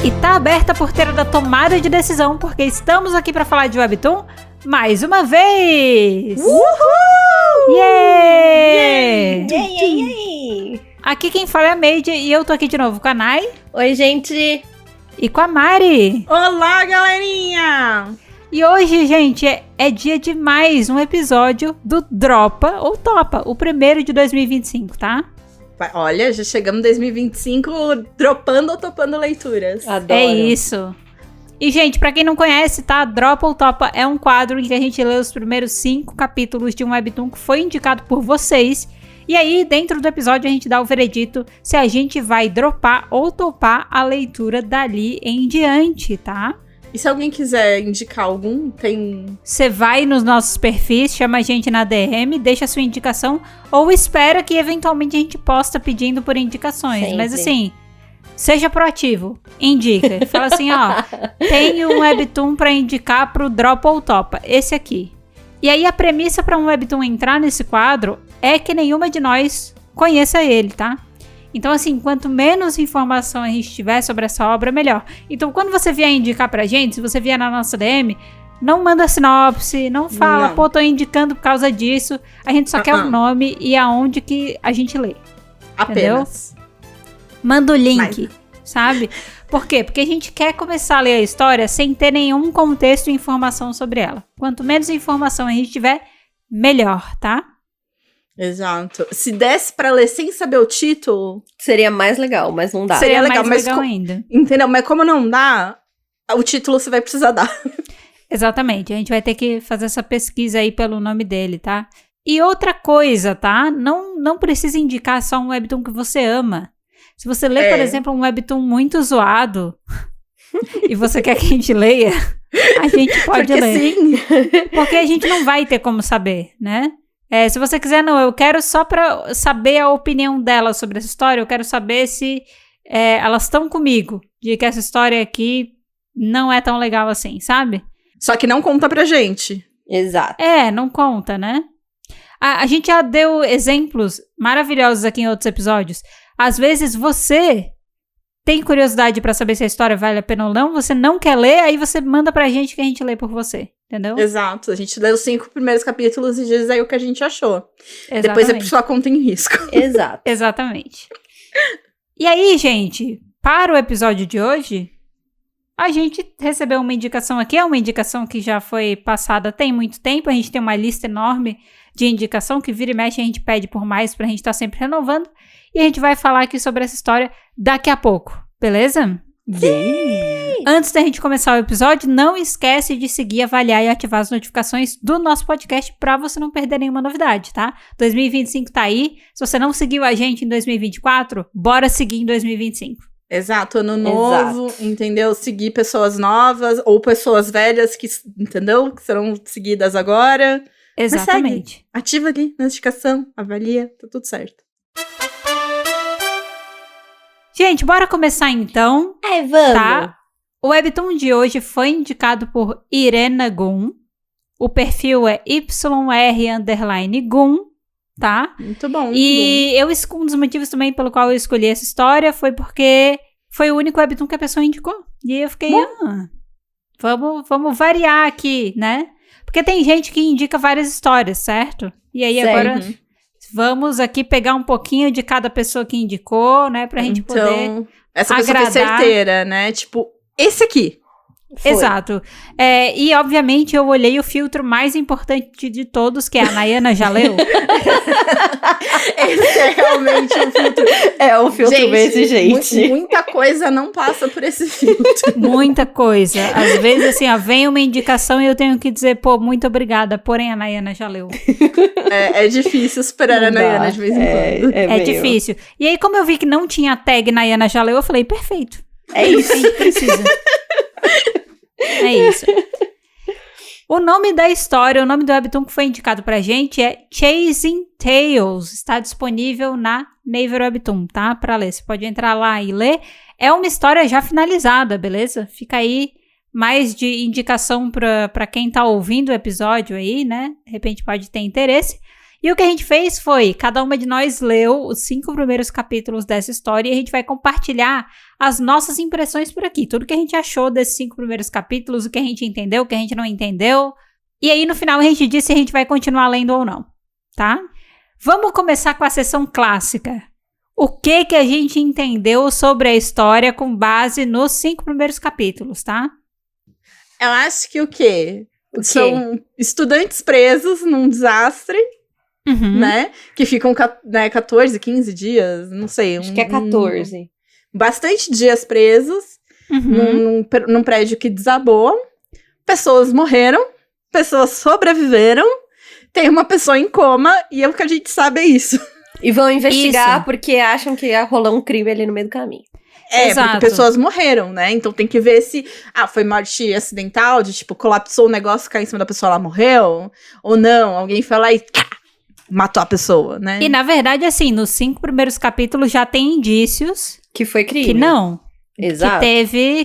E tá aberta a porteira da tomada de decisão, porque estamos aqui para falar de Webtoon mais uma vez! Uhul! Yeah! Yeah! Aqui quem fala é a Meide e eu tô aqui de novo com a Nai. Oi, gente! E com a Mari. Olá, galerinha! E hoje, gente, é dia de mais um episódio do Dropa ou Topa, o primeiro de 2025, tá? Olha, já chegamos em 2025 dropando ou topando leituras. Adoro. É isso. E, gente, pra quem não conhece, tá? Dropa ou Topa é um quadro em que a gente lê os primeiros 5 capítulos de um webtoon que foi indicado por vocês. E aí, dentro do episódio, a gente dá o veredito se a gente vai dropar ou topar a leitura dali em diante, tá? E se alguém quiser indicar algum, tem... Você vai nos nossos perfis, chama a gente na DM, deixa a sua indicação ou espera que eventualmente a gente posta pedindo por indicações. Sempre. Mas assim, seja proativo, indica. Fala assim, ó, tem um webtoon pra indicar pro Drop ou Topa, esse aqui. E aí a premissa pra um webtoon entrar nesse quadro é que nenhuma de nós conheça ele, tá? Então, assim, quanto menos informação a gente tiver sobre essa obra, melhor. Então, quando você vier indicar pra gente, se você vier na nossa DM, não manda sinopse, não fala, pô, tô indicando por causa disso. A gente só quer o nome e aonde que a gente lê. Apenas. Entendeu? Manda o link, sabe? Por quê? Porque a gente quer começar a ler a história sem ter nenhum contexto e informação sobre ela. Quanto menos informação a gente tiver, melhor, tá? Exato. Se desse pra ler sem saber o título... Seria mais legal, mas não dá. Seria legal, mais mas legal ainda. Entendeu? Mas como não dá, o título você vai precisar dar. Exatamente. A gente vai ter que fazer essa pesquisa aí pelo nome dele, tá? E outra coisa, tá? Não precisa indicar só um webtoon que você ama. Se você lê, por exemplo, um webtoon muito zoado e você quer que a gente leia, a gente pode ler. Sim. Porque a gente não vai ter como saber, né? Se você quiser, não, eu quero só pra saber a opinião dela sobre essa história, eu quero saber se elas estão comigo, de que essa história aqui não é tão legal assim, sabe? Só que não conta pra gente. Exato. Não conta, né? A gente já deu exemplos maravilhosos aqui em outros episódios. Às vezes você tem curiosidade pra saber se a história vale a pena ou não, você não quer ler, aí você manda pra gente que a gente lê por você. Entendeu? Exato. A gente lê os 5 primeiros capítulos e diz aí o que a gente achou. Exatamente. Depois é por sua conta em risco. Exato. Exatamente. E aí, gente, para o episódio de hoje, a gente recebeu uma indicação aqui, é uma indicação que já foi passada tem muito tempo, a gente tem uma lista enorme de indicação que vira e mexe, a gente pede por mais pra gente estar sempre renovando, e a gente vai falar aqui sobre essa história daqui a pouco, beleza? Sim. Antes da gente começar o episódio, não esquece de seguir, avaliar e ativar as notificações do nosso podcast pra você não perder nenhuma novidade, tá? 2025 tá aí. Se você não seguiu a gente em 2024, bora seguir em 2025. Exato, ano novo, entendeu? Seguir pessoas novas ou pessoas velhas que, entendeu? Que serão seguidas agora. Exatamente. Ativa ali, notificação, avalia, tá tudo certo. Gente, bora começar então. Vamos. Tá? O webtoon de hoje foi indicado por Irena Gun. O perfil é YR_Gun, tá? Muito bom. E um dos motivos também pelo qual eu escolhi essa história foi porque foi o único webtoon que a pessoa indicou. E eu fiquei, vamos variar aqui, né? Porque tem gente que indica várias histórias, certo? E aí agora vamos aqui pegar um pouquinho de cada pessoa que indicou, né? Pra gente poder essa pessoa agradar. foi certeira, né? Tipo, esse aqui. Foi. Exato. E, obviamente, eu olhei o filtro mais importante de todos, que é a Nayana já leu. Esse é realmente um filtro. É um filtro bem exigente. Muita coisa não passa por esse filtro. Muita coisa. Às vezes, assim, ó, vem uma indicação e eu tenho que dizer, pô, muito obrigada, porém a Nayana já leu. É difícil superar a Nayana de vez em quando. É difícil. E aí, como eu vi que não tinha tag Nayana já leu, eu falei, perfeito. É isso. A gente precisa. É isso. O nome da história, o nome do webtoon que foi indicado pra gente é Chasing Tales. Está disponível na Naver Webtoon, tá? Pra ler. Você pode entrar lá e ler. É uma história já finalizada, beleza? Fica aí mais de indicação pra quem tá ouvindo o episódio aí, né? De repente pode ter interesse. E o que a gente fez foi, cada uma de nós leu os 5 primeiros capítulos dessa história e a gente vai compartilhar as nossas impressões por aqui. Tudo que a gente achou desses 5 primeiros capítulos, o que a gente entendeu, o que a gente não entendeu. E aí, no final, a gente diz se a gente vai continuar lendo ou não, tá? Vamos começar com a sessão clássica. O que a gente entendeu sobre a história com base nos 5 primeiros capítulos, tá? Eu acho que o quê? São estudantes presos num desastre, né? Que ficam 14, 15 dias, não sei. Acho que é 14. Bastante dias presos, num prédio que desabou. Pessoas morreram, pessoas sobreviveram, tem uma pessoa em coma e o que a gente sabe é isso. E vão investigar porque acham que ia rolar um crime ali no meio do caminho. Exato. Porque pessoas morreram, né? Então tem que ver se foi morte acidental, de tipo, colapsou o negócio, caiu em cima da pessoa, ela morreu, ou não, alguém foi lá e matou a pessoa, né? E na verdade, assim, nos 5 primeiros capítulos já tem indícios que foi crime. Que não. Exato.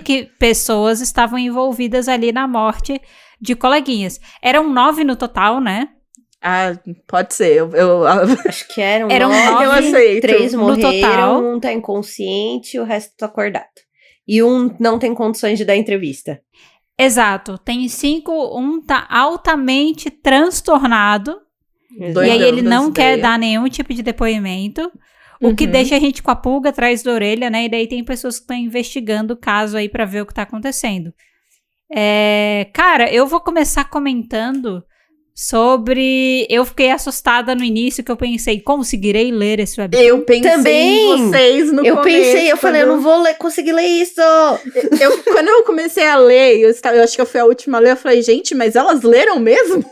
Que pessoas estavam envolvidas ali na morte de coleguinhas. Eram 9 no total, né? Pode ser. Eu acho que eram 9. Eu aceito. 3 morreram, total. Um tá inconsciente, o resto tá acordado. E um não tem condições de dar entrevista. Exato. Tem 5, um tá altamente transtornado. Doidão, e aí ele não das ideias. quer dar nenhum tipo de depoimento. O que deixa a gente com a pulga atrás da orelha, né? E daí tem pessoas que estão investigando o caso aí pra ver o que tá acontecendo. Cara, eu vou começar comentando sobre... Eu fiquei assustada no início, que eu pensei, conseguirei ler esse webtoon? Eu pensei também. em vocês no eu começo. Pensei, eu falei, eu não vou conseguir ler isso. Quando eu comecei a ler, eu acho que eu fui a última a ler, eu falei, gente, mas elas leram mesmo?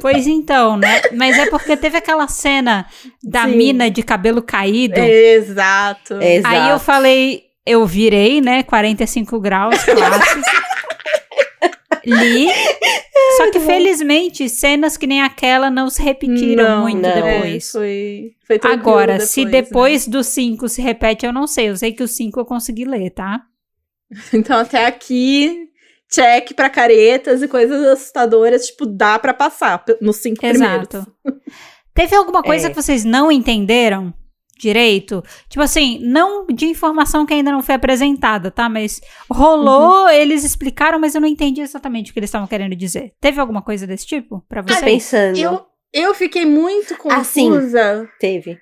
Pois então, né? Mas é porque teve aquela cena da mina de cabelo caído. Exato. Aí eu falei, eu virei, né? 45 graus, clássicos. Li. Só que, felizmente, cenas que nem aquela não se repetiram muito depois. Foi Agora, depois, se depois dos 5 se repete, eu não sei. Eu sei que os 5 eu consegui ler, tá? Então, até aqui, check pra caretas e coisas assustadoras, tipo, dá pra passar nos 5 primeiros. Exato. Teve alguma coisa que vocês não entenderam direito? Tipo assim, não de informação que ainda não foi apresentada, tá? Mas rolou, eles explicaram, mas eu não entendi exatamente o que eles estavam querendo dizer. Teve alguma coisa desse tipo pra vocês? Pensando. Eu fiquei muito confusa. Teve.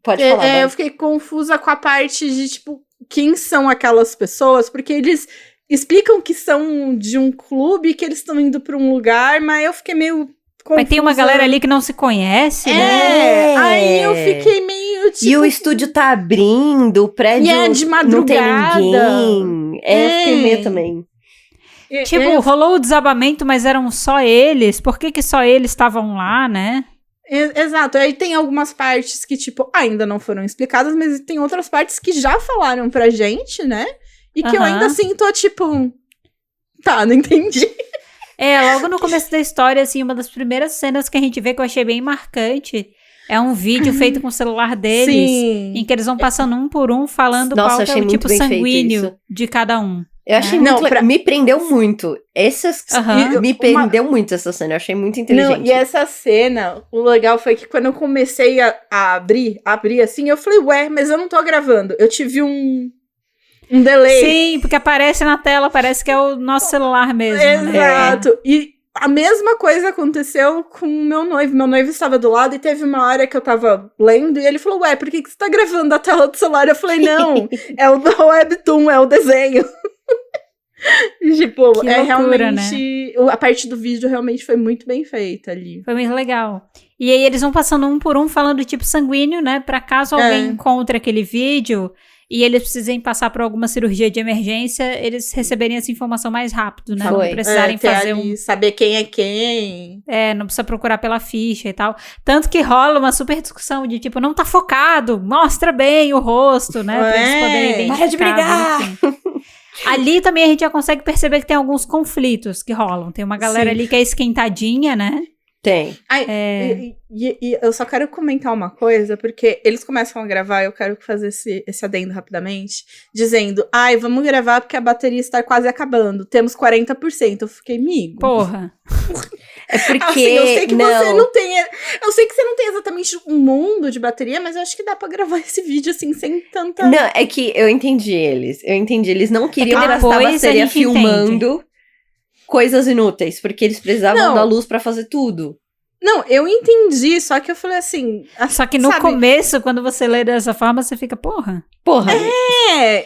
Pode falar. Eu fiquei confusa com a parte de, tipo, quem são aquelas pessoas, porque eles explicam que são de um clube, que eles estão indo pra um lugar, mas eu fiquei meio confusa. Mas tem uma galera ali que não se conhece, né? Aí eu fiquei meio, tipo... E o estúdio tá abrindo, o prédio de não tem madrugada. ninguém. Eu fiquei meio também. Tipo, rolou o desabamento, mas eram só eles. Por que só eles estavam lá, né? Exato. Aí tem algumas partes que, tipo, ainda não foram explicadas, mas tem outras partes que já falaram pra gente, né? E que eu ainda assim tô, tipo... Tá, não entendi. Logo no começo da história, assim, uma das primeiras cenas que a gente vê que eu achei bem marcante é um vídeo feito com o celular deles, em que eles vão passando um por um, falando qual é o tipo sanguíneo de cada um. Eu achei muito legal. Me prendeu muito. Me prendeu muito essa cena. Eu achei muito inteligente. Não, e essa cena, o legal foi que quando eu comecei a abrir assim, eu falei, ué, mas eu não tô gravando. Eu tive um delay. Sim, porque aparece na tela, parece que é o nosso celular mesmo. Exato. Né? E a mesma coisa aconteceu com o meu noivo. Meu noivo estava do lado e teve uma hora que eu tava lendo e ele falou, ué, por que você tá gravando a tela do celular? Eu falei, não, é o webtoon, é o desenho. Tipo, que loucura, realmente... Né? A parte do vídeo realmente foi muito bem feita ali. Foi muito legal. E aí eles vão passando um por um falando tipo sanguíneo, né? Pra caso alguém encontre aquele vídeo e eles precisem passar por alguma cirurgia de emergência, eles receberem essa informação mais rápido, né? Não precisarem fazer saber quem é quem. Não precisa procurar pela ficha e tal. Tanto que rola uma super discussão de tipo, não tá focado, mostra bem o rosto, né? Pra eles poderem identificar. Para de brigar! Ali também a gente já consegue perceber que tem alguns conflitos que rolam. Tem uma galera ali que é esquentadinha, né? Tem. E eu só quero comentar uma coisa, porque eles começam a gravar, eu quero fazer esse adendo rapidamente, dizendo, vamos gravar porque a bateria está quase acabando, temos 40%. Eu fiquei, amigo. Porra. É porque, assim, eu sei que você não tem, eu sei que você não tem exatamente um mundo de bateria, mas eu acho que dá pra gravar esse vídeo, assim, sem tanta... Não, é que eu entendi eles. Eles não queriam gastar bateria filmando coisas inúteis, porque eles precisavam da luz pra fazer tudo. Não, eu entendi, só que eu falei assim... Só que no começo, quando você lê dessa forma, você fica, porra.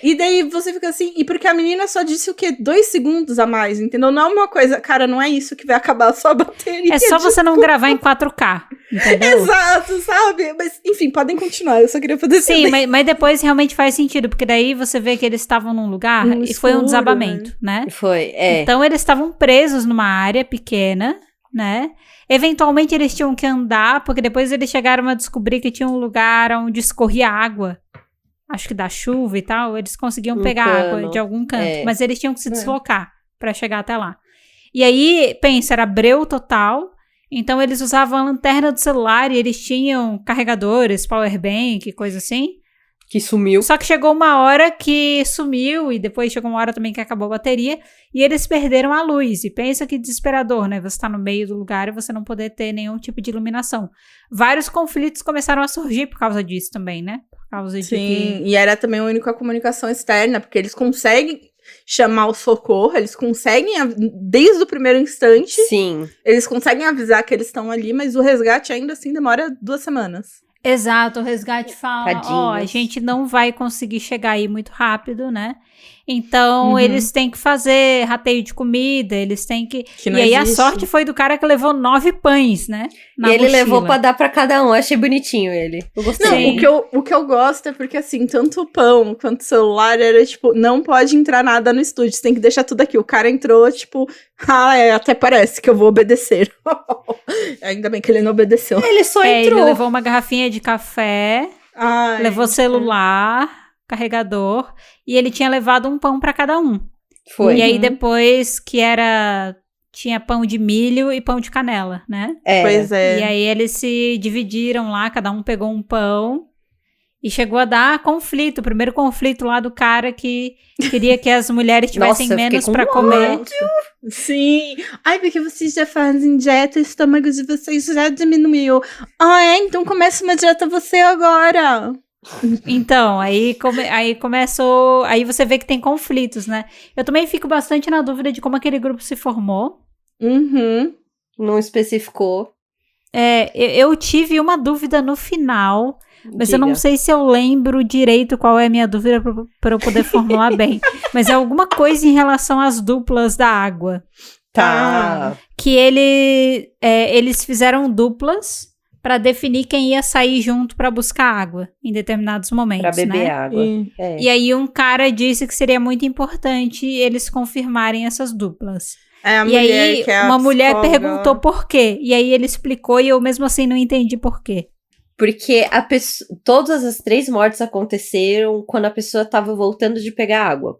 E daí você fica assim... E porque a menina só disse o quê? 2 segundos a mais, entendeu? Não é uma coisa... Cara, não é isso que vai acabar a sua bateria. É só você não gravar em 4K, entendeu? Exato, sabe? Mas, enfim, podem continuar. Eu só queria fazer Sim, mas depois realmente faz sentido, porque daí você vê que eles estavam num lugar e foi um desabamento, né? Foi, Então eles estavam presos numa área pequena, né? Eventualmente eles tinham que andar, porque depois eles chegaram a descobrir que tinha um lugar onde escorria água. Acho que da chuva e tal. Eles conseguiam pegar água de algum canto. Mas eles tinham que se deslocar pra chegar até lá. E aí, pensa, era breu total. Então eles usavam a lanterna do celular e eles tinham carregadores, powerbank, coisa assim. Que sumiu. Só que chegou uma hora que sumiu e depois chegou uma hora também que acabou a bateria e eles perderam a luz. E pensa que desesperador, né? Você tá no meio do lugar e você não poder ter nenhum tipo de iluminação. Vários conflitos começaram a surgir por causa disso também, né? Por causa de e era também a única comunicação externa, porque eles conseguem chamar o socorro, eles conseguem, desde o primeiro instante, sim, eles conseguem avisar que eles estão ali, mas o resgate ainda assim demora 2 semanas. Exato, o resgate fala, a gente não vai conseguir chegar aí muito rápido, né? Então, eles têm que fazer rateio de comida, eles têm que... E aí, a sorte foi do cara que levou 9 pães, né? E ele levou pra dar pra cada um, achei bonitinho ele. Eu gostei. Não, o que eu gosto é porque, assim, tanto o pão quanto o celular era, tipo, não pode entrar nada no estúdio, você tem que deixar tudo aqui. O cara entrou, tipo, até parece que eu vou obedecer. Ainda bem que ele não obedeceu. Ele só entrou. Ele levou uma garrafinha de café, levou celular... carregador, e ele tinha levado um pão pra cada um. Foi. E aí depois tinha pão de milho e pão de canela, né? Pois é. E aí eles se dividiram lá, cada um pegou um pão e chegou a dar conflito. O primeiro conflito lá do cara que queria que as mulheres tivessem menos pra comer. Sim. Porque vocês já fazem dieta, o estômago de vocês já diminuiu. Então começa uma dieta você agora. Então, aí começou... Aí você vê que tem conflitos, né? Eu também fico bastante na dúvida de como aquele grupo se formou. Não especificou. Eu tive uma dúvida no final, mas eu não sei se eu lembro direito qual é a minha dúvida para eu poder formular bem. Mas é alguma coisa em relação às duplas da água. Tá. Que eles fizeram duplas para definir quem ia sair junto para buscar água em determinados momentos, pra beber água. E aí um cara disse que seria muito importante eles confirmarem essas duplas. E aí uma mulher perguntou por quê. E aí ele explicou e eu mesmo assim não entendi por quê. Porque todas as 3 mortes aconteceram quando a pessoa tava voltando de pegar água.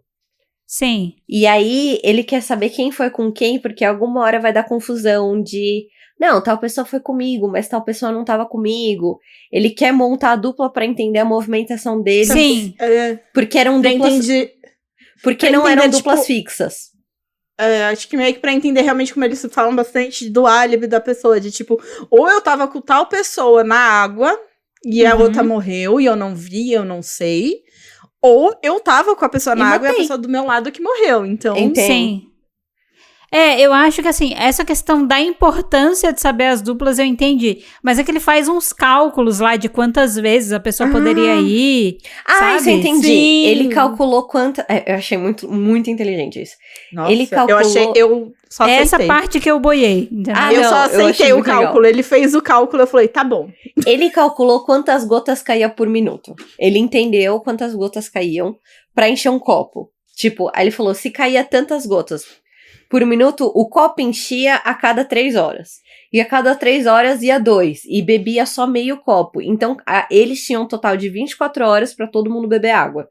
Sim. E aí ele quer saber quem foi com quem, porque alguma hora vai dar confusão de... Não, tal pessoa foi comigo, mas tal pessoa não tava comigo. Ele quer montar a dupla pra entender a movimentação deles. Sim. Porque eram duplas... Porque não eram duplas fixas. Acho que meio que pra entender realmente como eles falam bastante do álibi da pessoa. De tipo, ou eu tava com tal pessoa na água e a outra morreu e eu não vi, eu não sei. Ou eu tava com a pessoa na água e a pessoa do meu lado que morreu. Então, sim. Eu acho que assim, essa questão da importância de saber as duplas eu entendi. Mas é que ele faz uns cálculos lá de quantas vezes a pessoa poderia ir, sabe? Isso eu entendi. Sim. Ele calculou quantas... eu achei muito, muito inteligente isso. Nossa, ele calculou... eu só aceitei. Essa parte que eu boiei. Eu só aceitei o cálculo. Legal. Ele fez o cálculo, eu falei, tá bom. Ele calculou quantas gotas caía por minuto. Ele entendeu quantas gotas caíam pra encher um copo. Tipo, aí ele falou, se caía tantas gotas por minuto, o copo enchia a cada 3 horas. E a cada 3 horas ia 2. E bebia só meio copo. Então, eles tinham um total de 24 horas pra todo mundo beber água.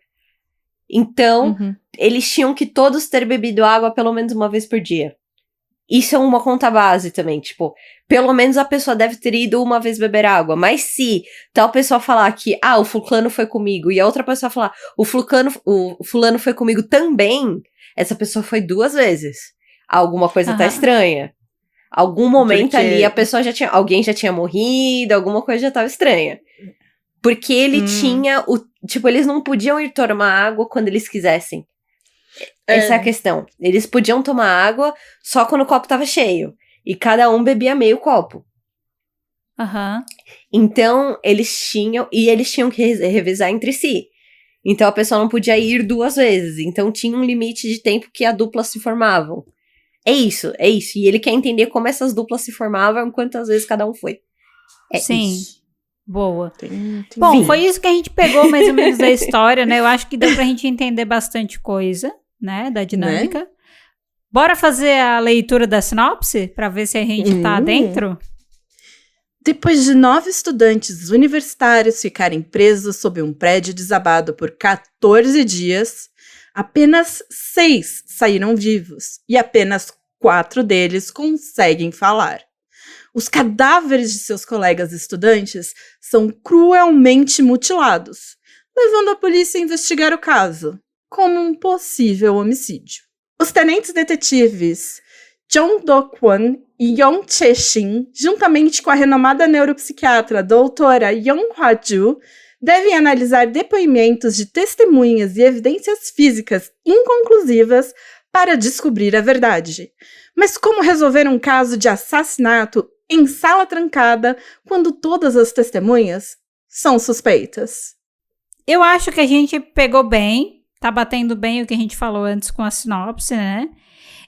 Então, eles tinham que todos ter bebido água pelo menos uma vez por dia. isso é uma conta base também, tipo, pelo menos a pessoa deve ter ido uma vez beber água, mas se tal pessoa falar que, o fulano foi comigo, e a outra pessoa falar, o fulano foi comigo também, essa pessoa foi 2 vezes. Alguma coisa tá estranha. Algum momento ali, a pessoa alguém já tinha morrido, alguma coisa já tava estranha. Porque ele tinha tipo, eles não podiam ir tomar água quando eles quisessem. Essa é a questão. Eles podiam tomar água só quando o copo tava cheio. E cada um bebia meio copo. Então, eles tinham que revezar entre si. Então, a pessoa não podia ir 2 vezes. Então, tinha um limite de tempo que a dupla se formavam. É isso. E ele quer entender como essas duplas se formavam, quantas vezes cada um foi. Sim. Isso. Boa. Bom, foi isso que a gente pegou mais ou menos da história, né? Eu acho que deu pra gente entender bastante coisa, né? Da dinâmica. Né? Bora fazer a leitura da sinopse? Pra ver se a gente tá dentro? Depois de 9 estudantes universitários ficarem presos sob um prédio desabado por 14 dias, apenas 6 saíram vivos e apenas 4 deles conseguem falar. Os cadáveres de seus colegas estudantes são cruelmente mutilados, levando a polícia a investigar o caso como um possível homicídio. Os tenentes detetives Jong Do-kwon e Yong Chae-shin, juntamente com a renomada neuropsiquiatra doutora Yong Hwa-ju, devem analisar depoimentos de testemunhas e evidências físicas inconclusivas para descobrir a verdade. Mas como resolver um caso de assassinato em sala trancada quando todas as testemunhas são suspeitas? Eu acho que a gente pegou bem, tá batendo bem o que a gente falou antes com a sinopse, né?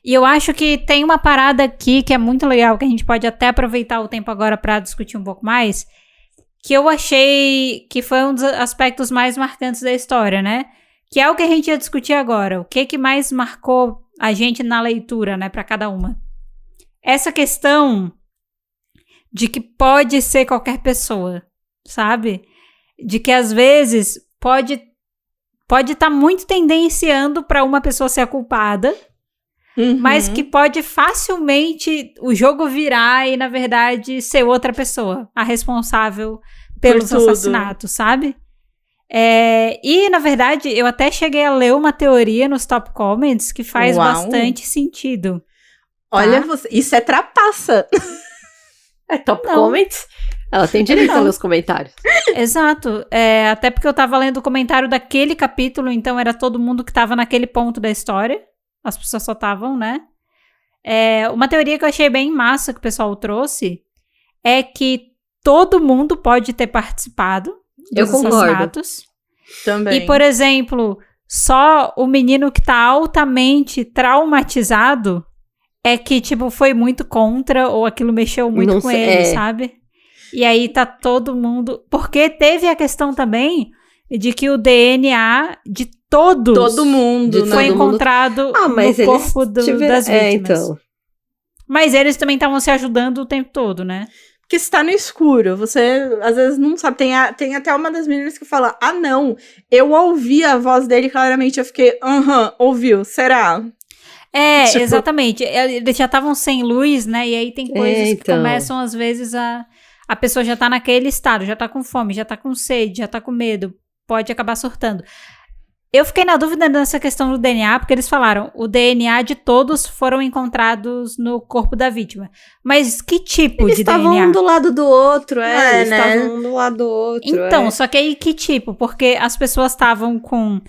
E eu acho que tem uma parada aqui que é muito legal, que a gente pode até aproveitar o tempo agora para discutir um pouco mais, que eu achei que foi um dos aspectos mais marcantes da história, né? Que é o que a gente ia discutir agora. O que mais marcou a gente na leitura, né, para cada uma? Essa questão de que pode ser qualquer pessoa, sabe? De que às vezes pode estar muito tendenciando para uma pessoa ser a culpada, mas que pode facilmente o jogo virar e, na verdade, ser outra pessoa a responsável pelos assassinatos, sabe? E, na verdade, eu até cheguei a ler uma teoria nos top comments que faz bastante sentido. Tá? Olha, isso é trapaça. É top comments? Ela tem direito a ler os comentários. Exato. Até porque eu tava lendo o comentário daquele capítulo, então era todo mundo que tava naquele ponto da história. As pessoas só estavam, né? Uma teoria que eu achei bem massa que o pessoal trouxe é que todo mundo pode ter participado dos assassinatos. Também. E, por exemplo, só o menino que tá altamente traumatizado é que, tipo, foi muito contra ou aquilo mexeu muito com ele, sabe? E aí tá todo mundo... Porque teve a questão também de que o DNA de todo mundo foi encontrado no corpo das vítimas. Então. Mas eles também estavam se ajudando o tempo todo, né? Porque está no escuro, você às vezes não sabe. Tem até uma das meninas que fala, não, eu ouvi a voz dele claramente, eu fiquei, ouviu, será? Tipo... exatamente, eles já estavam sem luz, né, e aí tem coisas que começam às vezes a pessoa já tá naquele estado, já tá com fome, já tá com sede, já tá com medo, pode acabar surtando. Eu fiquei na dúvida nessa questão do DNA, porque eles falaram, o DNA de todos foram encontrados no corpo da vítima. Mas que tipo de DNA? Eles estavam um do lado do outro, eles estavam um do lado do outro. Então, só que aí que tipo? Porque as pessoas estavam com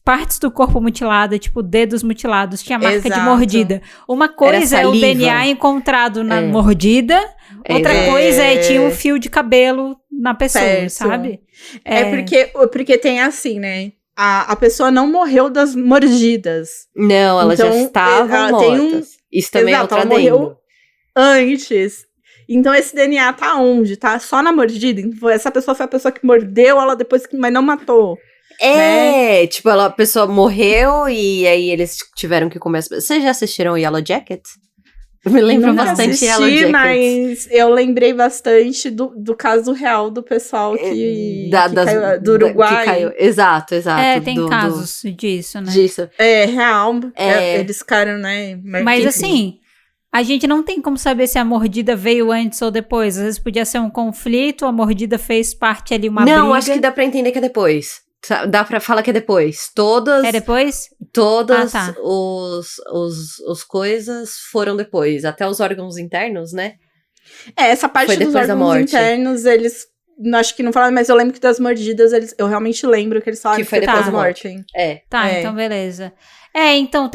partes do corpo mutilada, tipo dedos mutilados, tinha marca de mordida. Uma coisa é o DNA encontrado na mordida, outra coisa tinha um fio de cabelo na pessoa, sabe? Porque tem assim, né? A pessoa não morreu das mordidas. Não, elas já estavam mortas. Isso também é outra morreu antes. Então esse DNA tá onde? Tá só na mordida? Essa pessoa foi a pessoa que mordeu ela depois mas não matou. Né? Tipo, a pessoa morreu e aí eles tiveram que começar... Vocês já assistiram Yellow Jacket? Eu me lembro bastante de Yellow Jacket. Mas eu lembrei bastante do caso real do pessoal que caiu, do Uruguai. Que caiu. Exato. Tem casos disso, né? Real. Eles ficaram, né? Mas assim, A gente não tem como saber se a mordida veio antes ou depois. Às vezes podia ser um conflito, a mordida fez parte ali, uma briga. Não, acho que dá pra entender que é depois. Dá pra falar que é depois. Todas... É depois? Todas tá. os coisas foram depois. Até os órgãos internos, né? Essa parte Foi dos depois da órgãos morte. internos, eles... Acho que não falaram, mas eu lembro que das mordidas, eu realmente lembro que eles falaram Que foi depois da morte. Tá, É. então beleza. Então,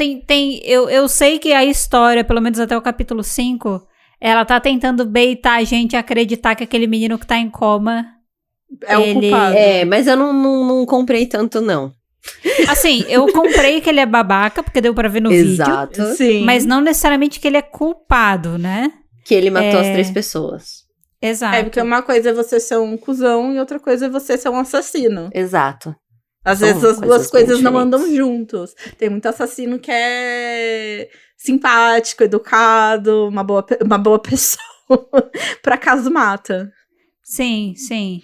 eu sei que a história, pelo menos até o capítulo 5, ela tá tentando baitar a gente a acreditar que aquele menino que tá em coma... É o culpado. Mas eu não comprei tanto, não. Assim, eu comprei que ele é babaca, porque deu pra ver no Exato. vídeo. Sim. Mas não necessariamente que ele é culpado, né? Que ele matou as 3 pessoas. Exato. Porque uma coisa é você ser um cuzão e outra coisa é você ser um assassino. Exato. Às São vezes as duas coisas bem coisas não andam diferentes. juntos. Tem muito assassino que é simpático, educado, uma boa pessoa. Por acaso mata. Sim, sim.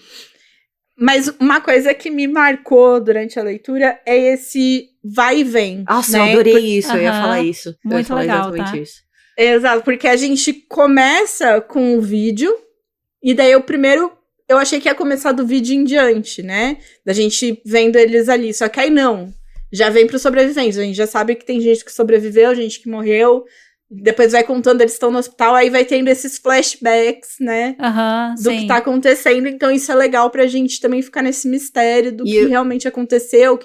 Mas uma coisa que me marcou durante a leitura é esse vai e vem. Nossa, né? eu adorei isso, eu ia Aham. falar isso. Eu ia Muito falar legal, exatamente tá? isso. Exato, porque a gente começa com o vídeo, e daí eu achei que ia começar do vídeo em diante, né? Da gente vendo eles ali, só que aí não. Já vem pros sobreviventes, a gente já sabe que tem gente que sobreviveu, gente que morreu, depois vai contando, eles estão no hospital, aí vai tendo esses flashbacks, né? Aham, Do sim. que tá acontecendo, então isso é legal pra gente também ficar nesse mistério do E que realmente aconteceu, o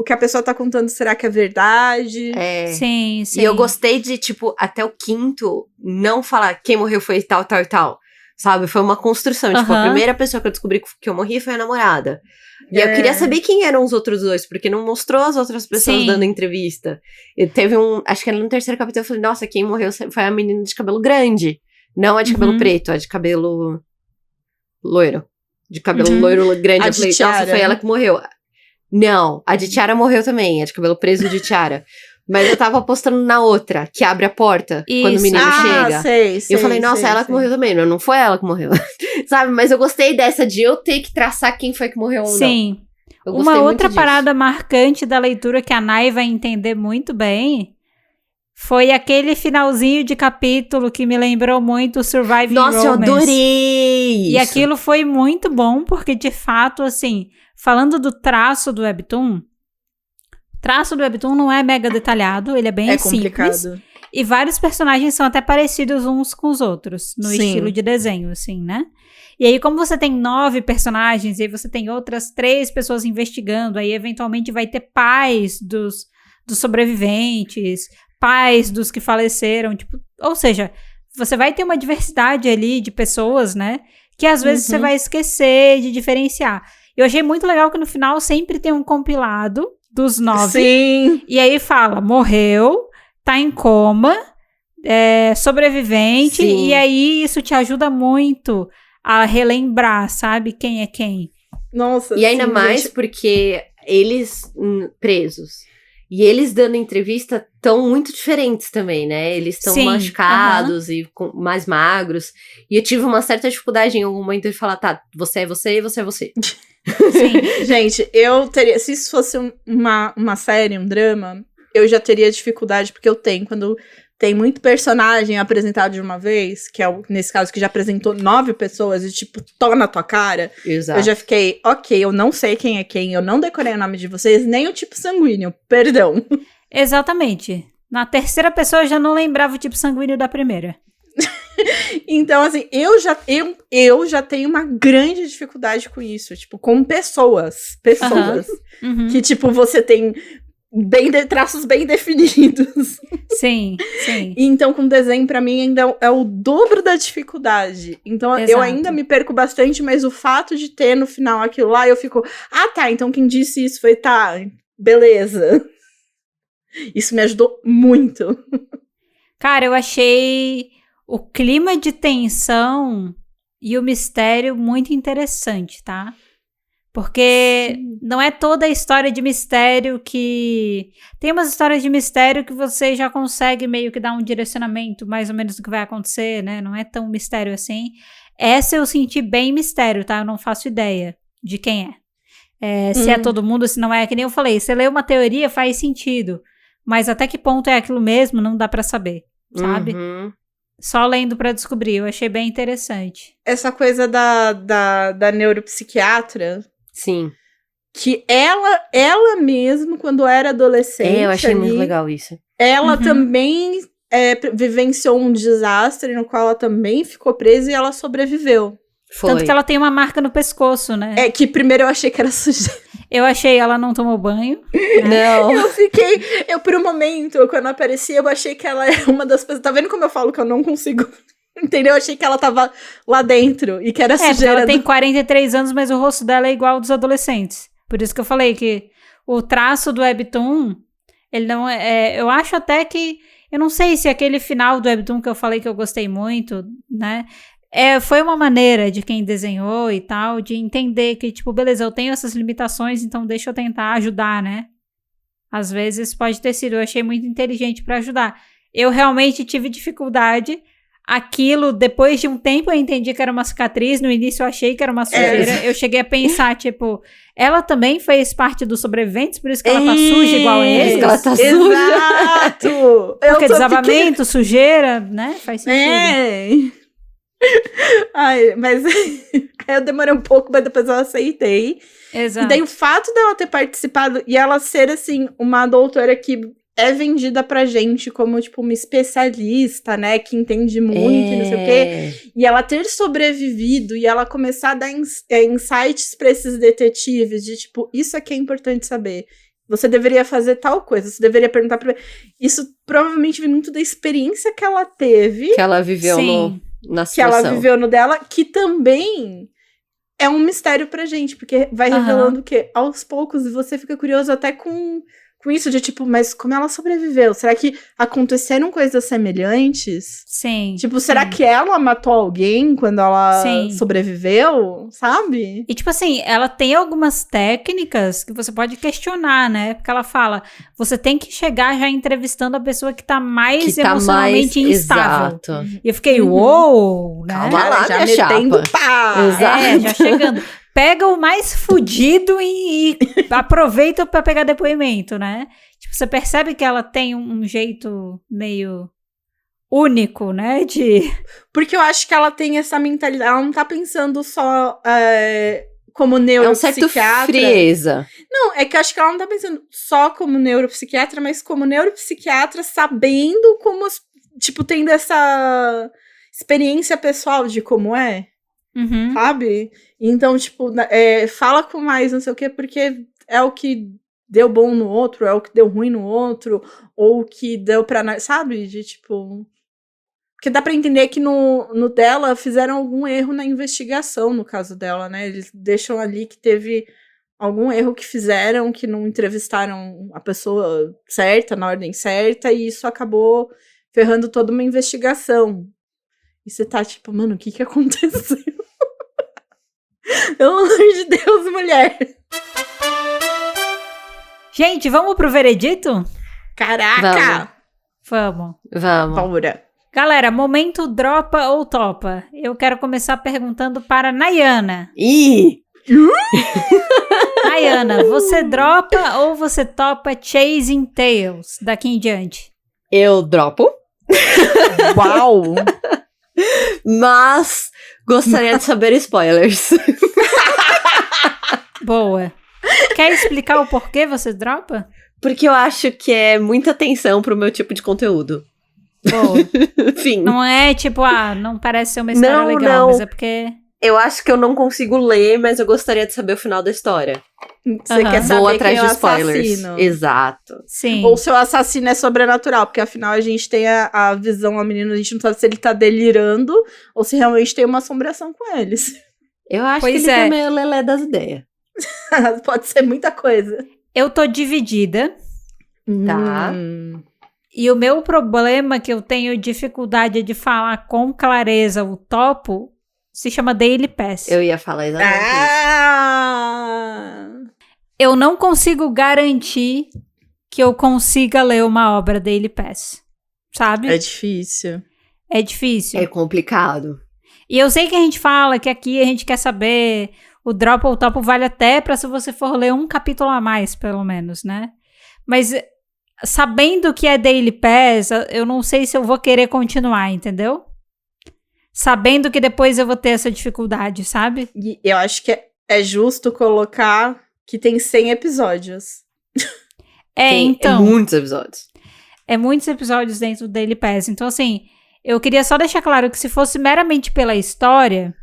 que a pessoa tá contando, será que é verdade? Sim, sim. E eu gostei de, tipo, até o 5º, não falar quem morreu foi tal, tal e tal. Sabe? Foi uma construção. Tipo, a Aham. primeira pessoa que eu descobri que eu morri foi a namorada. E eu queria saber quem eram os outros 2, porque não mostrou as outras pessoas Sim. dando entrevista. E teve acho que no 3º capítulo eu falei, nossa, quem morreu foi a menina de cabelo grande. Não a de cabelo Uhum. preto, a de cabelo loiro. De cabelo Uhum. loiro grande. A Eu de falei, nossa, tiara. foi ela que morreu. Não, a de tiara morreu também, a de cabelo preso de tiara. Mas eu tava apostando na outra, que abre a porta quando o Isso. menino chega. Sei, E eu falei, nossa, ela que morreu também. Não foi ela que morreu. Sabe? Mas eu gostei dessa de eu ter que traçar quem foi que morreu ou não. Sim. Eu gostei Uma muito outra disso. parada marcante da leitura que a Nai vai entender muito bem foi aquele finalzinho de capítulo que me lembrou muito o Surviving Nossa, eu Romance. adorei E aquilo foi muito bom, porque de fato, assim, falando do traço do Webtoon, o traço do Webtoon não é mega detalhado, ele é bem complicado. simples. E vários personagens são até parecidos uns com os outros, no Sim. estilo de desenho, assim, né? E aí, como você tem 9 personagens, e aí você tem outras 3 pessoas investigando, aí eventualmente vai ter pais dos sobreviventes, pais dos que faleceram, tipo, ou seja, você vai ter uma diversidade ali de pessoas, né? Que às vezes você vai esquecer de diferenciar. Eu achei muito legal que no final sempre tem um compilado dos 9. Sim. E aí fala, morreu, tá em coma, sobrevivente, Sim. e aí isso te ajuda muito a relembrar, sabe, quem é quem. Nossa, E ainda sim, mais gente. porque eles presos e eles dando entrevista estão muito diferentes também, né? Eles estão Sim, machucados e mais magros. E eu tive uma certa dificuldade em algum momento de falar, tá, você é você e você é você. Sim, Gente, eu teria. Se isso fosse uma série, um drama, eu já teria dificuldade, porque eu tenho. Quando tem muito personagem apresentado de uma vez, que é nesse caso que já apresentou 9 pessoas e, tipo, tô na tua cara, Exato. eu já fiquei, ok, eu não sei quem é quem, eu não decorei o nome de vocês, nem o tipo sanguíneo, perdão. exatamente. Na terceira pessoa eu já não lembrava o tipo sanguíneo da primeira. Então, assim, eu já tenho uma grande dificuldade com isso, tipo, com pessoas. Uhum. Que, tipo, você tem traços bem definidos. Sim, sim. Então, com desenho, pra mim, ainda é o dobro da dificuldade. Então, eu Exato. ainda me perco bastante, mas o fato de ter no final aquilo lá, eu fico, tá, então quem disse isso foi, tá, beleza. Isso me ajudou muito. Cara, eu achei o clima de tensão e o mistério muito interessante, tá? Porque não é toda a história de mistério que... Tem umas histórias de mistério que você já consegue meio que dar um direcionamento mais ou menos do que vai acontecer, né? Não é tão mistério assim. Essa eu senti bem mistério, tá? Eu não faço ideia de quem é. Se é todo mundo, se não é. Que nem eu falei, você lê uma teoria, faz sentido. Mas até que ponto é aquilo mesmo, não dá pra saber, sabe? Uhum. Só lendo pra descobrir, eu achei bem interessante. Essa coisa da neuropsiquiatra. Sim. Que ela mesmo, quando era adolescente... eu achei muito legal isso. Ela também vivenciou um desastre no qual ela também ficou presa e ela sobreviveu. Foi. Tanto que ela tem uma marca no pescoço, né? É que primeiro eu achei que era sujeira. Eu achei, ela não tomou banho. Não. Eu por um momento, quando aparecia, eu achei que ela era uma das pessoas... Tá vendo como eu falo que eu não consigo... Entendeu? Eu achei que ela tava lá dentro e que era sujeira. Ela tem 43 anos, mas o rosto dela é igual ao dos adolescentes. Por isso que eu falei que o traço do Webtoon, ele não é... Eu acho até que... Eu não sei se aquele final do Webtoon que eu falei que eu gostei muito, né? Foi uma maneira de quem desenhou e tal, de entender que, tipo, beleza, eu tenho essas limitações, então deixa eu tentar ajudar, né? Às vezes pode ter sido, eu achei muito inteligente pra ajudar. Eu realmente tive dificuldade. Aquilo, depois de um tempo eu entendi que era uma cicatriz, no início eu achei que era uma sujeira, eu cheguei a pensar, tipo, ela também fez parte dos sobreviventes, por isso que ela tá suja igual a eles. Ela tá suja. Exato! Porque desabamento, sujeira, né, faz sentido. Ai, mas eu demorei um pouco, mas depois eu aceitei. Exato. E daí o fato dela ter participado e ela ser, assim, uma doutora que é vendida pra gente como, tipo, uma especialista, né, que entende muito e não sei o quê. E ela ter sobrevivido e ela começar a dar insights pra esses detetives de, tipo, isso aqui é importante saber. Você deveria fazer tal coisa, você deveria perguntar pra... Isso provavelmente vem muito da experiência que ela teve. Que ela viveu na situação. Que ela viveu no dela, que também é um mistério pra gente, porque vai revelando que, aos poucos, você fica curioso até com isso de, tipo, mas como ela sobreviveu? Será que aconteceram coisas semelhantes? Sim. Tipo, será que ela matou alguém quando ela sobreviveu? Sabe? E, tipo assim, ela tem algumas técnicas que você pode questionar, né? Porque ela fala, você tem que chegar já entrevistando a pessoa que tá mais emocionalmente instável. Exato. E eu fiquei, uou, né? Calma lá, já minha metendo chapa. pá! Exato. Já chegando. Pega o mais fudido e aproveita pra pegar depoimento, né? Tipo, você percebe que ela tem um jeito meio único, né? Porque eu acho que ela tem essa mentalidade. Ela não tá pensando só como neuropsiquiatra. É um certo frieza. Não, é que eu acho que ela não tá pensando só como neuropsiquiatra, mas como neuropsiquiatra sabendo como, tipo, tendo essa experiência pessoal de como é. Uhum. Sabe? Então, tipo, fala com mais não sei o quê, porque é o que deu bom no outro, é o que deu ruim no outro, ou o que deu pra... Sabe? De, tipo... Porque dá pra entender que no dela fizeram algum erro na investigação, no caso dela, né? Eles deixam ali que teve algum erro que fizeram, que não entrevistaram a pessoa certa, na ordem certa, e isso acabou ferrando toda uma investigação. E você tá tipo, mano, o que aconteceu? Pelo amor de Deus, mulher! Gente, vamos pro veredito? Caraca! Vamos. Paura. Galera, momento dropa ou topa? Eu quero começar perguntando para Nayana. Nayana, você dropa ou você topa Chasing Tails daqui em diante? Eu dropo. Uau! Mas gostaria de saber spoilers. Boa. Quer explicar o porquê você dropa? Porque eu acho que é muita atenção pro meu tipo de conteúdo. Boa. Enfim. Não é tipo, não parece ser uma história legal, mas é porque... Eu acho que eu não consigo ler, mas eu gostaria de saber o final da história. Você quer saber Vou atrás quem é de o spoilers. assassino. Exato. Sim. Ou se o assassino é sobrenatural, porque afinal a gente tem a visão do menino, a gente não sabe se ele tá delirando ou se realmente tem uma assombração com eles. Eu acho Pois que ele é meio lelé das ideias. Pode ser muita coisa. Eu tô dividida. Tá. E o meu problema que eu tenho dificuldade de falar com clareza o topo se chama Daily Pass. Eu ia falar exatamente isso. Eu não consigo garantir que eu consiga ler uma obra Daily Pass. Sabe? É difícil. É difícil. É complicado. E eu sei que a gente fala que aqui a gente quer saber o drop ou topo vale até pra se você for ler um capítulo a mais, pelo menos, né? Mas sabendo que é Daily Pass, eu não sei se eu vou querer continuar, entendeu? sabendo que depois eu vou ter essa dificuldade, sabe? E eu acho que é justo colocar que tem 100 episódios. Então. Muitos episódios. É muitos episódios dentro do Daily Pass. Então, assim, eu queria só deixar claro que se fosse meramente pela história,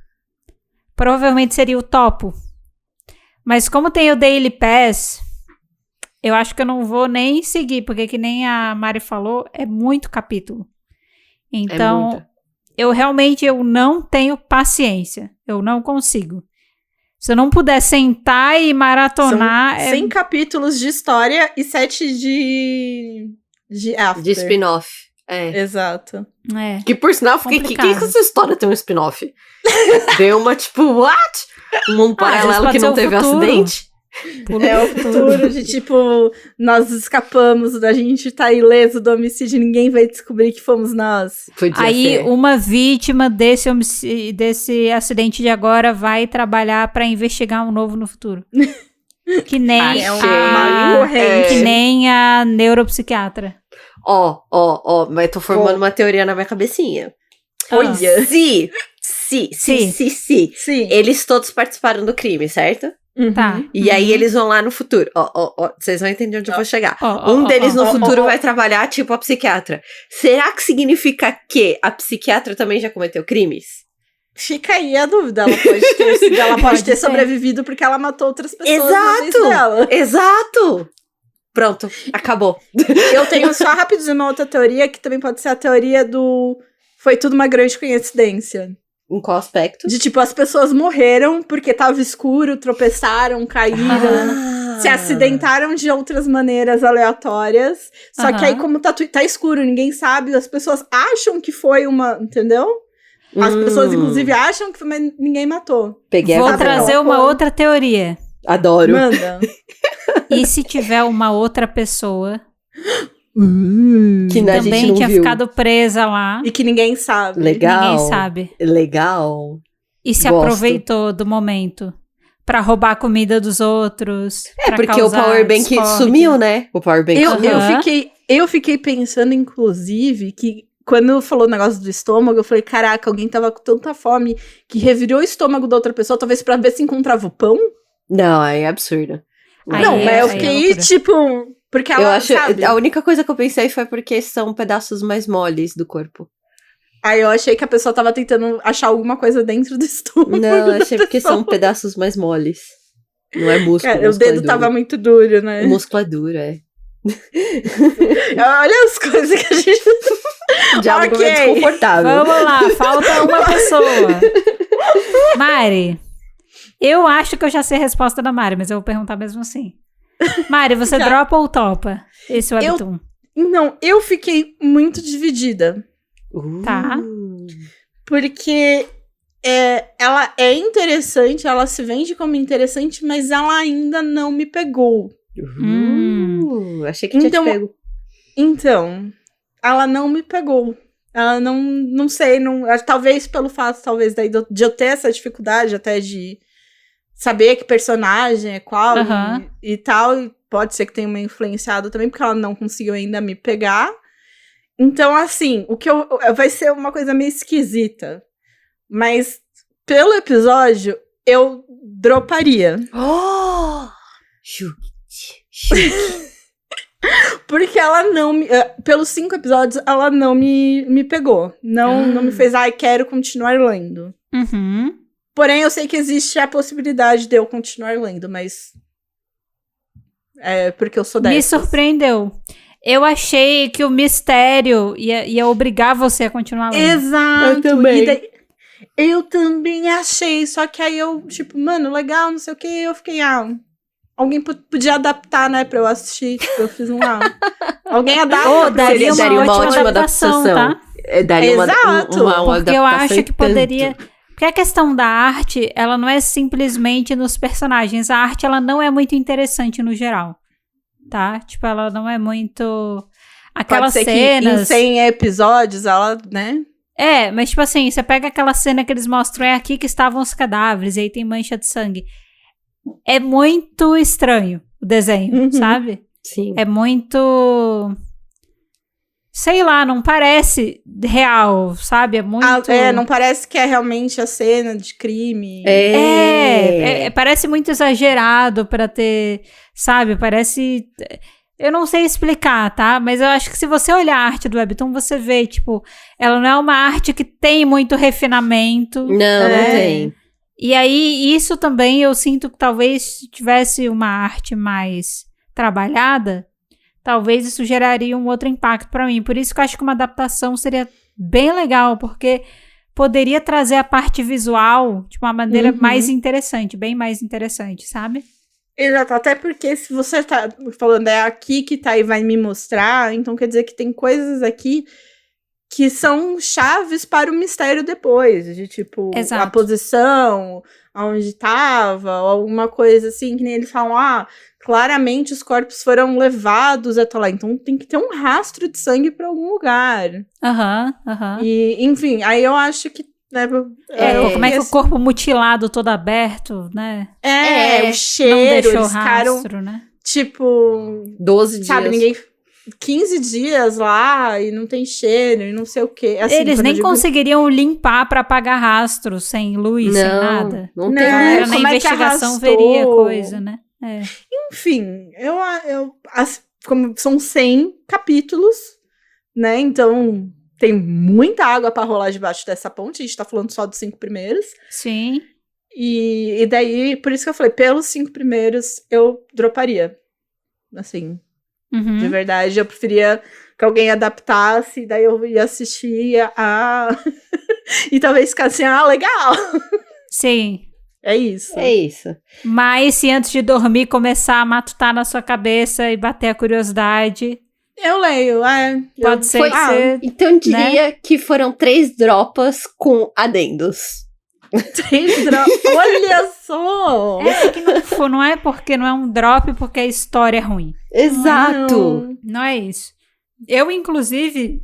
provavelmente seria o topo. Mas como tem o Daily Pass, eu acho que eu não vou nem seguir, porque que nem a Mari falou, é muito capítulo. Então, eu não tenho paciência. Eu não consigo. Se eu não puder sentar e maratonar... São 100 capítulos de história e 7 de after. De spin-off. Exato. Que por sinal, fiquei, que essa história tem um spin-off? Deu uma tipo, what? Um paralelo que não teve acidente? É o futuro de tipo, nós escapamos, da gente tá ileso do homicídio, ninguém vai descobrir que fomos nós. Aí uma vítima desse acidente de agora vai trabalhar pra investigar um novo no futuro. Que nem que nem a neuropsiquiatra. Mas tô formando uma teoria na minha cabecinha. Olha. Se eles todos participaram do crime, certo? Tá. E aí eles vão lá no futuro. Vocês vão entender onde eu vou chegar. Um deles no futuro vai trabalhar tipo a psiquiatra. Será que significa que a psiquiatra também já cometeu crimes? Fica aí a dúvida. Ela pode ter sobrevivido porque ela matou outras pessoas na vez dela. Exato! Pronto, acabou. Eu tenho só rapidinho uma outra teoria, que também pode ser a teoria do... Foi tudo uma grande coincidência. Em qual aspecto? De tipo, as pessoas morreram porque tava escuro, tropeçaram, caíram, se acidentaram de outras maneiras aleatórias. Só que aí, como tá escuro, ninguém sabe, as pessoas acham que foi uma... Entendeu? As pessoas, inclusive, acham que foi, mas ninguém matou. Vou trazer uma outra teoria. Adoro. Manda. E se tiver uma outra pessoa que a também gente tinha viu. ficado presa lá. E que ninguém sabe. Legal. Ninguém sabe. Legal. E se aproveitou do momento pra roubar a comida dos outros. É, porque o Powerbank sumiu, né? O Powerbank sumiu. Eu fiquei pensando, inclusive, que quando falou o negócio do estômago, eu falei, caraca, alguém tava com tanta fome que revirou o estômago da outra pessoa, talvez pra ver se encontrava o pão? Não, é absurdo. Mas eu fiquei, tipo... Porque ela, eu acho, sabe? A única coisa que eu pensei foi porque são pedaços mais moles do corpo. Aí eu achei que a pessoa tava tentando achar alguma coisa dentro do estômago. Não, eu achei porque são pedaços mais moles. Não é músculo. O dedo tava muito duro, né? O músculo é duro, Olha as coisas que a gente... Diálogo é desconfortável. Vamos lá, falta uma pessoa. Mari, eu acho que eu já sei a resposta da Mari, mas eu vou perguntar mesmo assim. Mari, você dropa ou topa esse webtoon? Não, eu fiquei muito dividida. Tá. Porque ela é interessante, ela se vende como interessante, mas ela ainda não me pegou. Achei que tinha te pego. Então, ela não me pegou. Ela não sei, talvez pelo fato, de eu ter essa dificuldade até de saber que personagem é qual e tal, e pode ser que tenha me influenciado também, porque ela não conseguiu ainda me pegar. Então, assim, vai ser uma coisa meio esquisita, mas pelo episódio, eu droparia. Porque ela não me... pelos 5 episódios, ela não me pegou. Não me fez, quero continuar lendo. Porém, eu sei que existe a possibilidade de eu continuar lendo, mas... porque eu sou dessas. Me surpreendeu. Eu achei que o mistério ia obrigar você a continuar lendo. Exato. Eu também. Eu também achei, só que aí eu, tipo, mano, legal, não sei o que, eu fiquei, alguém podia adaptar, né, pra eu assistir, tipo, eu fiz alguém adapta. Daria uma ótima adaptação, tá? Daria Exato. uma porque eu acho que poderia... Tanto. Porque a questão da arte, ela não é simplesmente nos personagens. A arte, ela não é muito interessante no geral, tá? Tipo, ela não é muito... Aquelas Pode ser cenas... que em 100 episódios, ela, né... mas tipo assim, você pega aquela cena que eles mostram, é aqui que estavam os cadáveres, e aí tem mancha de sangue. É muito estranho o desenho, sabe? Sim. É muito... sei lá, não parece real, sabe? É muito... não parece que é realmente a cena de crime. Parece muito exagerado pra ter, sabe? Parece... Eu não sei explicar, tá? Mas eu acho que se você olhar a arte do Webtoon, você vê, tipo, ela não é uma arte que tem muito refinamento. Não tem. E aí, isso também eu sinto que talvez se tivesse uma arte mais trabalhada, talvez isso geraria um outro impacto pra mim. Por isso que eu acho que uma adaptação seria bem legal, porque poderia trazer a parte visual de uma maneira mais interessante, bem mais interessante, sabe? Exato, até porque se você tá falando é aqui que tá e vai me mostrar, então quer dizer que tem coisas aqui que são chaves para o mistério depois, de tipo, Exato. a posição, aonde tava, ou alguma coisa assim, que nem eles falam, claramente os corpos foram levados até lá, então tem que ter um rastro de sangue para algum lugar. E, enfim, aí eu acho que como é que o corpo mutilado todo aberto, né? O cheiro, não deixou eles rastro, ficaram, né? tipo... 12 sabe, dias. 15 dias lá e não tem cheiro e não sei o quê. Assim, eles nem conseguiriam limpar pra apagar rastro sem luz, sem nada. Não tem. Era na Como é que investigação arrastou? veria coisa, né? Enfim, como são 100 capítulos, né? Então... tem muita água pra rolar debaixo dessa ponte. A gente tá falando só dos 5 primeiros. Sim. E daí, por isso que eu falei, pelos 5 primeiros, eu droparia. Assim, de verdade. Eu preferia que alguém adaptasse, daí eu ia assistir e talvez ficasse assim, legal. Sim. É isso. É isso. Mas se antes de dormir começar a matutar na sua cabeça e bater a curiosidade... eu leio, Pode ser que você... Então eu diria que foram 3 dropas com adendos. 3 drops. Olha só! Que não é porque não é um drop, porque a história é ruim. Exato. Não é isso. Eu, inclusive,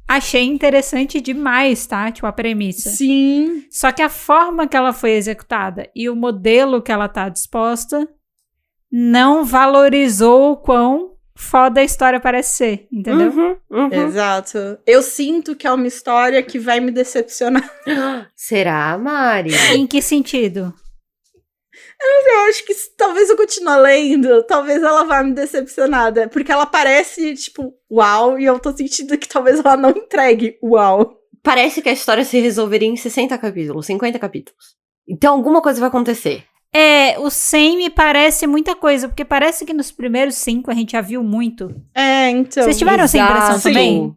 achei interessante demais, tá? Tipo, a premissa. Sim. Só que a forma que ela foi executada e o modelo que ela tá disposta não valorizou o quão foda a história parece ser, entendeu? Exato. Eu sinto que é uma história que vai me decepcionar. Será, Mari? Em que sentido? Eu acho que talvez eu continue lendo, talvez ela vá me decepcionar, porque ela parece, tipo, uau, e eu tô sentindo que talvez ela não entregue uau. Parece que a história se resolveria em 60 capítulos, 50 capítulos. Então alguma coisa vai acontecer. O 100 me parece muita coisa, porque parece que nos primeiros 5 a gente já viu muito. Então. Vocês tiveram essa impressão também?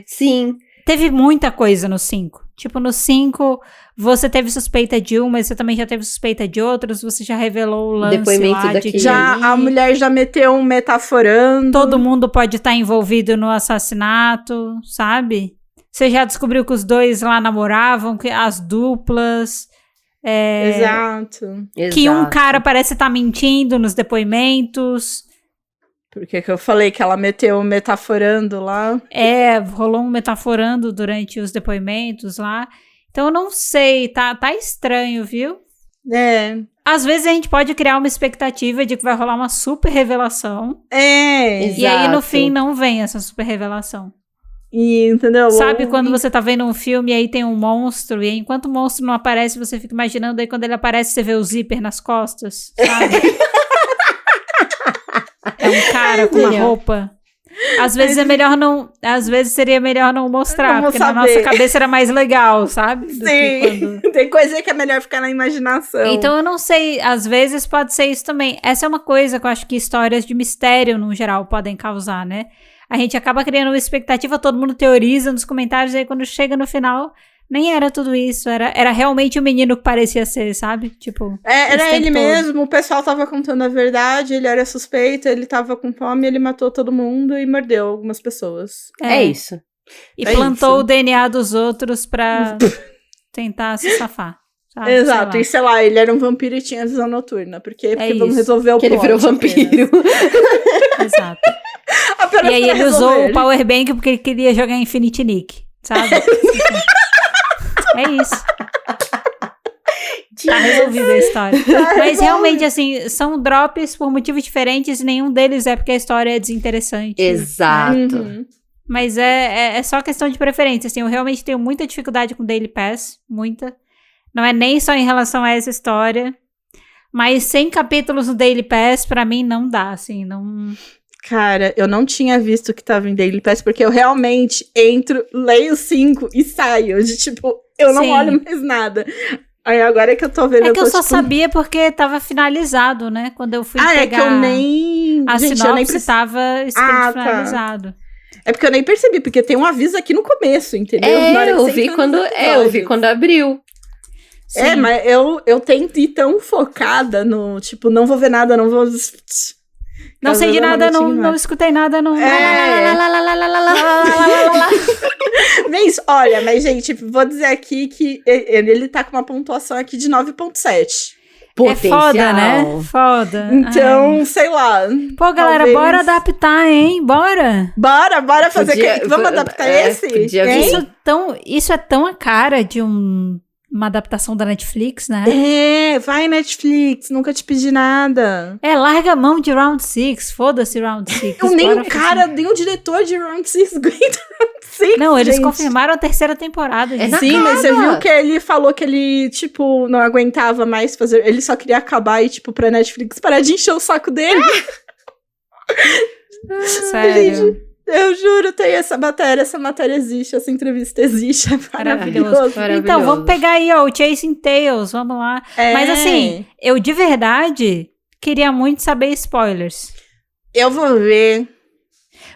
Sim. Teve muita coisa no 5. Tipo, no 5, você teve suspeita de um, mas você também já teve suspeita de outros, você já revelou o lance depoimento lá daqui. de que a mulher já meteu um metaforando. todo mundo pode estar envolvido no assassinato, sabe? Você já descobriu que os dois lá namoravam, que as duplas... Exato. Que um cara parece estar mentindo nos depoimentos. Por que eu falei que ela meteu um metaforando lá? Rolou um metaforando durante os depoimentos lá. Então eu não sei, tá estranho, viu? Às vezes a gente pode criar uma expectativa de que vai rolar uma super revelação. Exato. E aí no fim não vem essa super revelação. Entendeu? Sabe quando você tá vendo um filme e aí tem um monstro, e aí, enquanto o monstro não aparece, você fica imaginando, aí quando ele aparece você vê o zíper nas costas, sabe? É um cara com uma roupa. Às vezes seria melhor não mostrar, porque na nossa cabeça era mais legal, sabe? Sim, tem coisa que é melhor ficar na imaginação. Então eu não sei, às vezes pode ser isso também. Essa é uma coisa que eu acho que histórias de mistério, no geral, podem causar, né? A gente acaba criando uma expectativa, todo mundo teoriza nos comentários, e aí quando chega no final, nem era tudo isso, era realmente o menino que parecia ser, sabe? Tipo, era ele mesmo, o pessoal tava contando a verdade, ele era suspeito, ele tava com fome, ele matou todo mundo e mordeu algumas pessoas. É isso. E plantou o DNA dos outros pra tentar se safar. Sabe? Exato, e sei lá, ele era um vampiro e tinha visão noturna, porque vamos resolver o plot. Ele virou vampiro. Exato. E aí ele usou o Powerbank porque ele queria jogar Infinity Nick, sabe? É isso. Tá resolvida a história. Mas realmente, assim, são drops por motivos diferentes e nenhum deles é porque a história é desinteressante. Exato. Mas é só questão de preferência, assim, eu realmente tenho muita dificuldade com Daily Pass, muita. Não é nem só em relação a essa história, mas 100 capítulos no Daily Pass, pra mim, não dá, assim, não... Cara, eu não tinha visto que tava em Daily Pass, porque eu realmente entro, leio 5 e saio, de tipo, eu não olho mais nada. Aí agora que eu tô vendo... É que eu só sabia porque tava finalizado, né? Quando eu fui pegar... é que eu nem... A Gente, sinopse tava escrito finalizado. É porque eu nem percebi, porque tem um aviso aqui no começo, entendeu? Eu vi quando abriu. Sim. Mas eu tento ir tão focada no, tipo, não vou ver nada, não vou... Não sei de nada, não escutei nada, não... Mas, olha, gente, vou dizer aqui que ele tá com uma pontuação aqui de 9.7. Potencial. É foda, né? Foda. Então, sei lá. Pô, galera, bora adaptar, hein? Bora fazer... Vamos adaptar esse? Isso é tão a cara de uma adaptação da Netflix, né? Vai Netflix, nunca te pedi nada. Larga a mão de Round 6, foda-se Round 6. Nem o diretor de Round 6 aguenta Round 6, não, eles confirmaram a 3ª temporada. Sim, mas você viu que ele falou que ele, tipo, não aguentava mais fazer, ele só queria acabar e, tipo, pra Netflix parar de encher o saco dele. Sério. Gente, eu juro, tem essa matéria existe, essa entrevista existe, é maravilhoso. Então, vamos pegar aí, ó, o Chasing Tales, vamos lá. Mas assim, eu de verdade queria muito saber spoilers. Eu vou ver.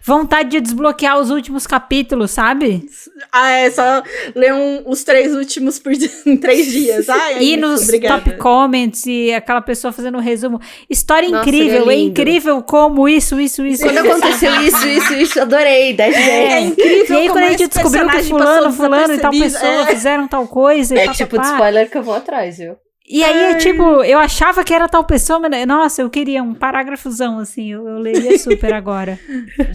Vontade de desbloquear os últimos capítulos, sabe? É só ler os 3 últimos em 3 dias. E nos top comments e aquela pessoa fazendo um resumo. História incrível, é incrível como isso. Quando aconteceu isso, adorei. 10 10. É incrível. E aí quando a gente descobriu que fulano e tal pessoa fizeram tal coisa. É tipo de spoiler que eu vou atrás, viu? E aí, tipo, eu achava que era tal pessoa, mas, nossa, eu queria um parágrafozão, assim, eu leria super agora.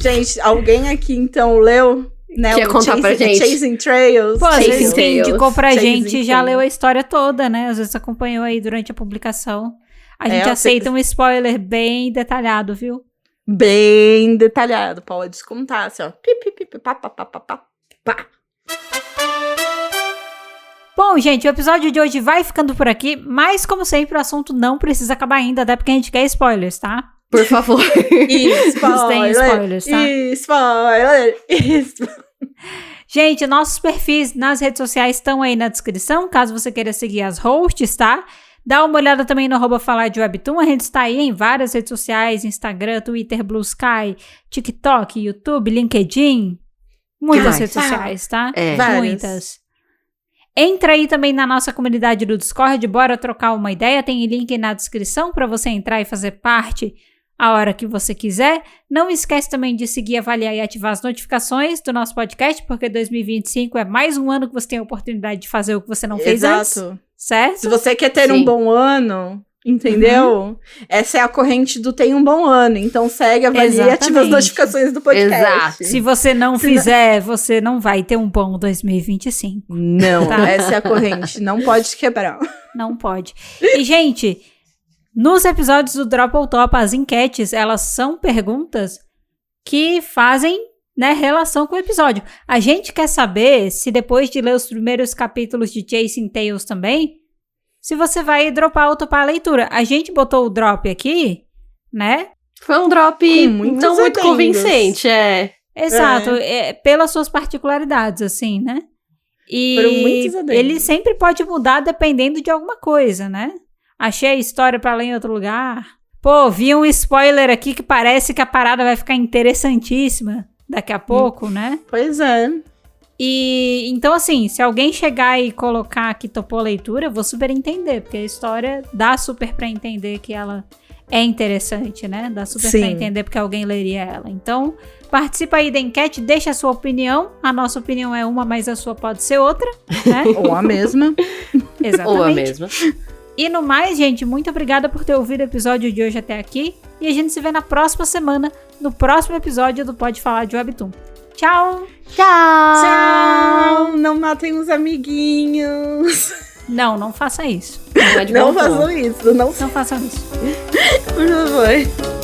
Gente, alguém aqui, então, leu, né? Quer contar pra gente? Chasing Trails. Pô, às vezes quem indicou pra Chasing gente já leu a história toda, né? Às vezes acompanhou aí durante a publicação. A gente aceita um spoiler bem detalhado, viu? Bem detalhado, pode contar, assim, ó. Pá. Bom, gente, o episódio de hoje vai ficando por aqui, mas como sempre o assunto não precisa acabar ainda, até porque a gente quer spoilers, tá? Por favor. Spoilers, tá? Spoiler. Gente, nossos perfis nas redes sociais estão aí na descrição, caso você queira seguir as hosts, tá? Dá uma olhada também no @falar de Webtoon, a gente está aí em várias redes sociais, Instagram, Twitter, Blue Sky, TikTok, YouTube, LinkedIn, muitas redes sociais, tá? Muitas. Entra aí também na nossa comunidade do Discord, bora trocar uma ideia, tem link na descrição para você entrar e fazer parte a hora que você quiser. Não esquece também de seguir, avaliar e ativar as notificações do nosso podcast, porque 2025 é mais um ano que você tem a oportunidade de fazer o que você não fez antes, certo? Se você quer ter um bom ano, entendeu? Essa é a corrente do tem um bom ano, então segue, avalia e ativa as notificações do podcast. Exato. Se você não fizer, você não vai ter um bom 2025. Não, essa é a corrente, não pode quebrar. Não pode. E, gente, nos episódios do Drop ou Top, as enquetes, elas são perguntas que fazem, né, relação com o episódio. A gente quer saber se depois de ler os primeiros capítulos de Chasing Tales também, se você vai dropar ou topar a leitura. A gente botou o drop aqui, né? Foi um drop não muito convincente, Exato, pelas suas particularidades, assim, né? E ele sempre pode mudar dependendo de alguma coisa, né? Achei a história pra ler em outro lugar. Pô, vi um spoiler aqui que parece que a parada vai ficar interessantíssima daqui a pouco, né? Pois é. E então, assim, se alguém chegar e colocar que topou a leitura, eu vou super entender, porque a história dá super pra entender que ela é interessante, né? Dá super pra entender porque alguém leria ela. Então, participa aí da enquete, deixa a sua opinião. A nossa opinião é uma, mas a sua pode ser outra, né? Ou a mesma. Exatamente. Ou a mesma. E no mais, gente, muito obrigada por ter ouvido o episódio de hoje até aqui. E a gente se vê na próxima semana, no próximo episódio do Pode Falar de Webtoon. Tchau! Tchau! Não matem os amiguinhos. Não faça isso. Não façam isso. Não façam isso. Por favor.